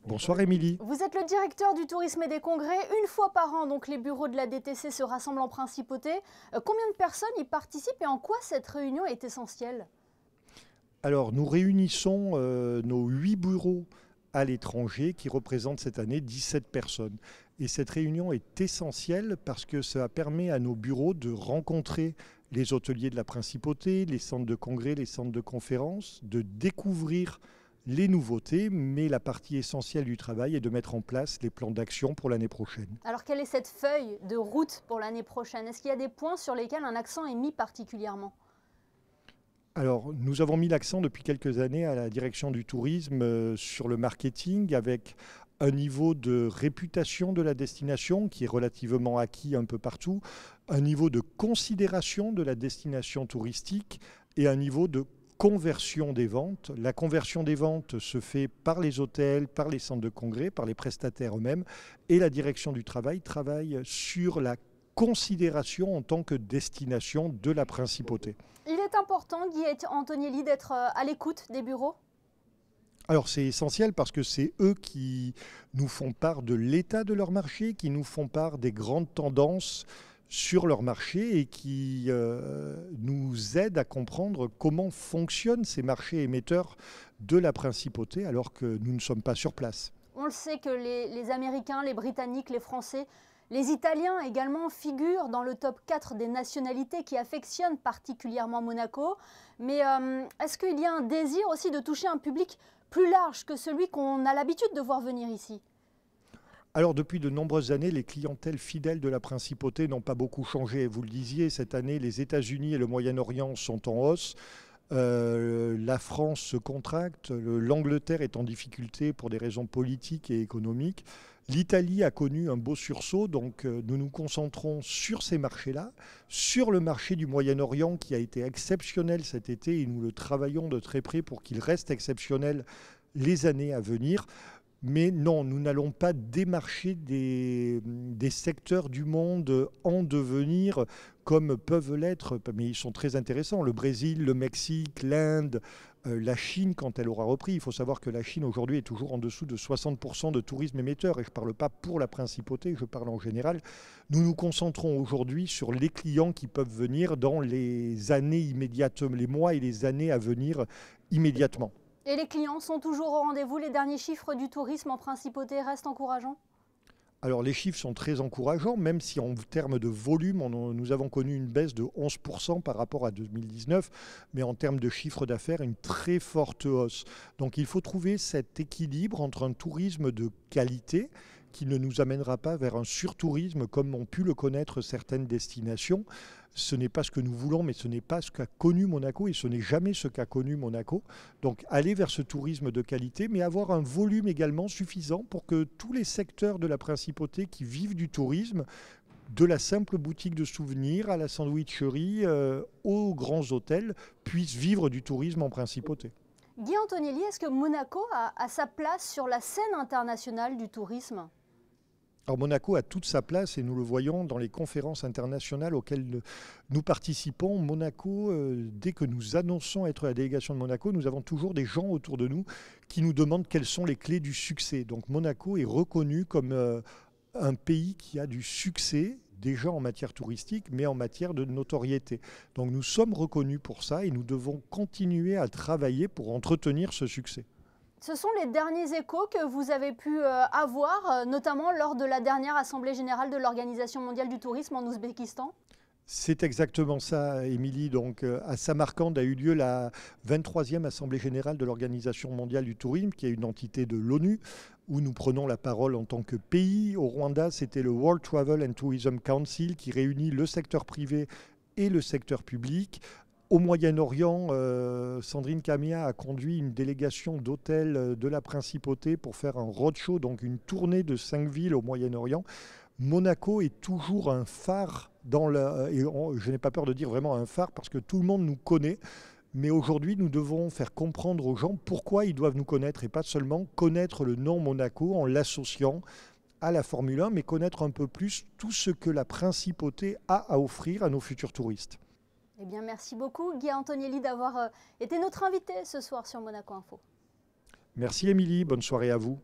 Bonsoir Émilie. Vous êtes le directeur du tourisme et des congrès. Une fois par an, donc les bureaux de la DTC se rassemblent en principauté. Combien de personnes y participent et en quoi cette réunion est essentielle? Alors nous réunissons nos 8 bureaux à l'étranger qui représentent cette année 17 personnes. Et cette réunion est essentielle parce que ça permet à nos bureaux de rencontrer les hôteliers de la principauté, les centres de congrès, les centres de conférences, de découvrir les nouveautés, mais la partie essentielle du travail est de mettre en place les plans d'action pour l'année prochaine. Alors quelle est cette feuille de route pour l'année prochaine? Est-ce qu'il y a des points sur lesquels un accent est mis particulièrement? Alors, nous avons mis l'accent depuis quelques années à la direction du tourisme sur le marketing avec un niveau de réputation de la destination qui est relativement acquis un peu partout, un niveau de considération de la destination touristique et un niveau de conversion des ventes. La conversion des ventes se fait par les hôtels, par les centres de congrès, par les prestataires eux-mêmes et la direction du travail travaille sur la considération en tant que destination de la principauté. Il est important, Guy Antonielli, d'être à l'écoute des bureaux? Alors c'est essentiel parce que c'est eux qui nous font part de l'état de leur marché, qui nous font part des grandes tendances sur leur marché et qui nous aident à comprendre comment fonctionnent ces marchés émetteurs de la principauté alors que nous ne sommes pas sur place. On le sait que les Américains, les Britanniques, les Français, les Italiens également figurent dans le top 4 des nationalités qui affectionnent particulièrement Monaco. Mais est-ce qu'il y a un désir aussi de toucher un public plus large que celui qu'on a l'habitude de voir venir ici? Alors depuis de nombreuses années, les clientèles fidèles de la principauté n'ont pas beaucoup changé. Vous le disiez, cette année, les États-Unis et le Moyen-Orient sont en hausse. La France se contracte, l'Angleterre est en difficulté pour des raisons politiques et économiques. L'Italie a connu un beau sursaut, donc nous nous concentrons sur ces marchés-là, sur le marché du Moyen-Orient qui a été exceptionnel cet été et nous le travaillons de très près pour qu'il reste exceptionnel les années à venir. Mais non, nous n'allons pas démarcher des secteurs du monde en devenir comme peuvent l'être, mais ils sont très intéressants. Le Brésil, le Mexique, l'Inde, la Chine quand elle aura repris. Il faut savoir que la Chine aujourd'hui est toujours en dessous de 60% de tourisme émetteur. Et je ne parle pas pour la principauté, je parle en général. Nous nous concentrons aujourd'hui sur les clients qui peuvent venir dans les années immédiates, les mois et les années à venir immédiatement. Et les clients sont toujours au rendez-vous? Les derniers chiffres du tourisme en principauté restent encourageants? Alors les chiffres sont très encourageants, même si en termes de volume, nous avons connu une baisse de 11% par rapport à 2019, mais en termes de chiffre d'affaires, une très forte hausse. Donc il faut trouver cet équilibre entre un tourisme de qualité qui ne nous amènera pas vers un surtourisme comme ont pu le connaître certaines destinations. Ce n'est pas ce que nous voulons, mais ce n'est pas ce qu'a connu Monaco et ce n'est jamais ce qu'a connu Monaco. Donc aller vers ce tourisme de qualité, mais avoir un volume également suffisant pour que tous les secteurs de la principauté qui vivent du tourisme, de la simple boutique de souvenirs à la sandwicherie, aux grands hôtels, puissent vivre du tourisme en principauté. Guy Antonielli, est-ce que Monaco a sa place sur la scène internationale du tourisme? Alors Monaco a toute sa place et nous le voyons dans les conférences internationales auxquelles nous participons. Monaco, dès que nous annonçons être la délégation de Monaco, nous avons toujours des gens autour de nous qui nous demandent quelles sont les clés du succès. Donc Monaco est reconnu comme un pays qui a du succès, déjà en matière touristique, mais en matière de notoriété. Donc nous sommes reconnus pour ça et nous devons continuer à travailler pour entretenir ce succès. Ce sont les derniers échos que vous avez pu avoir, notamment lors de la dernière Assemblée générale de l'Organisation mondiale du tourisme en Ouzbékistan? C'est exactement ça, Émilie. Donc, à Samarcande a eu lieu la 23e Assemblée générale de l'Organisation mondiale du tourisme, qui est une entité de l'ONU, où nous prenons la parole en tant que pays. Au Rwanda, c'était le World Travel and Tourism Council qui réunit le secteur privé et le secteur public. Au Moyen-Orient, Sandrine Camia a conduit une délégation d'hôtels de la Principauté pour faire un roadshow, donc une tournée de 5 villes au Moyen-Orient. Monaco est toujours un phare, je n'ai pas peur de dire vraiment un phare parce que tout le monde nous connaît. Mais aujourd'hui, nous devons faire comprendre aux gens pourquoi ils doivent nous connaître et pas seulement connaître le nom Monaco en l'associant à la Formule 1, mais connaître un peu plus tout ce que la Principauté a à offrir à nos futurs touristes. Eh bien, merci beaucoup, Guy Antonielli, d'avoir été notre invité ce soir sur Monaco Info. Merci Émilie, bonne soirée à vous.